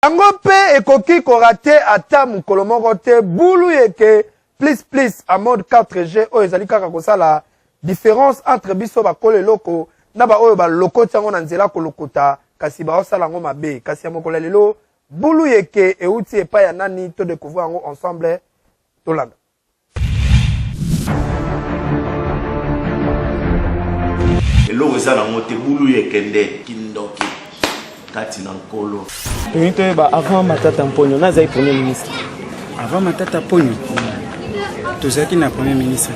Yango pe ekoki korate ata mukolo moko te bulu yeke please en mode 4G oyo ezali kaka kosala différence entre biso bakole loko na ba oyo ba lokoti yango na nzela kolokota kasi ba osala ngo mabe kasi ya mokolo lelo bulu yeke euti epa ya nani to découvrir yango ensemble tolanda. Elo ezala ngote bulu yeke nde kindoki kati na nkolo. Avant Matata Mponyo, nazai premier ministre. Avant Matata Mponyo, tozaki na premier ministre.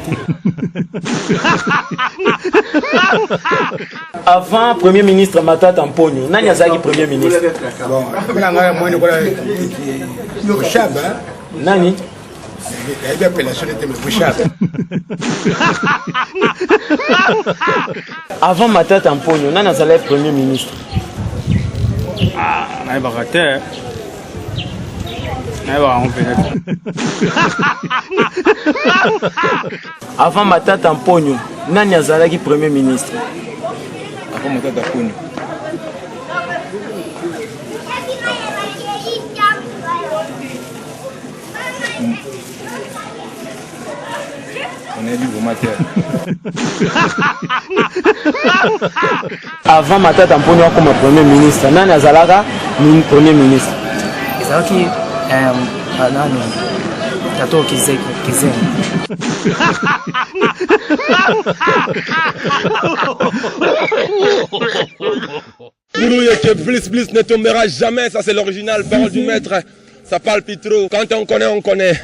Avant premier ministre Matata Mponyo, nani azaki premier ministre? Bon, nanga mwana kola Bushaba. Nani? Il y a appellation de Bushaba. Avant Matata Mponyo, nani azali premier ministre? Ah, naïe baraté. Naïe baron peut-être. Avant Matata Mponyo, nani azalaki premier ministre? Avant Matata Mponyo. On est du bon matin. Avant Matata Mponyo comme premier ministre, nani azalaka premier ministre? Ezalaki nani Tato Kizeng. Bliss ne tombera jamais, ça c'est l'original, parole du maître, ça parle plus trop. Quand on connaît, on connaît.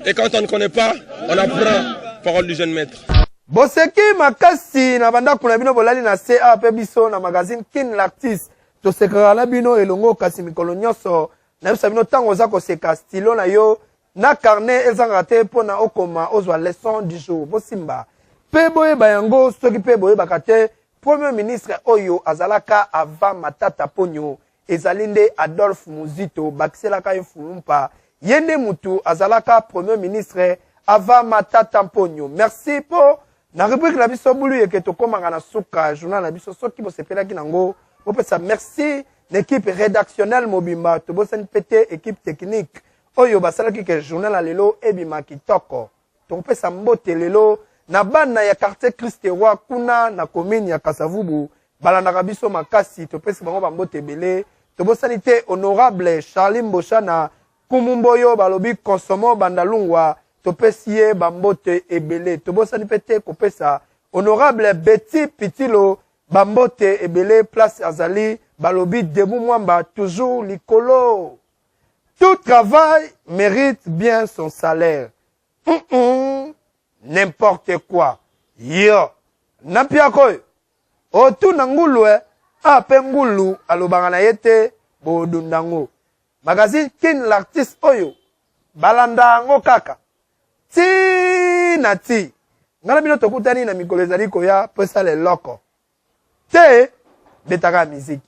Et quand on ne connaît pas, on apprend, parole du jeune maître. Boseki makasi na banda kuna bino bolali na CA pe biso na magazine Kin l'artiste to sekara la bino elongo kasi mikolo nyonso na bisa bino tango za ko seka stilo na yo na carnet ezanga te pona okoma ozwa leçon du jour bosimba pe boye bayango soki pe boye bakate premier ministre oyo azalaka avant Matata Mponyo ezalinde Adolphe Muzito bakiselaka infulumpa yende mutu azalaka premier ministre avant Matata Mponyo. Merci pour na rubrique la biso bulu yeke to komanga na suka journal la biso soki bo sepela kinango bo pesa merci l'équipe rédactionnelle mobimba to bo sen pété équipe technique oyo basala ki ke journal la lelo ebima kitoko to pesa mbote lelo na bana ya quartier Christ-Roi kuna na commune ya Kasavubu balanda biso makasi to pesa bango ba mbote belé to bo sanité honorable Charlie Mboshana Kumumboyo balobi konsomo bandalungwa topesie bambote ebele tobosani pete kopesa honorable Betty Pitilo bambote ebele place azali balobi debout mwamba toujours likolo. Tout travail mérite bien son salaire. N'importe quoi. Yo napiakoy otu nangulwe ape ngulu alobanga na yete bodundango. Magazine Kin l'artiste oyo balanda ngo kaka ti na ti ngala bino tokutani na mikolo ezali koya pesa le loko te betaka musique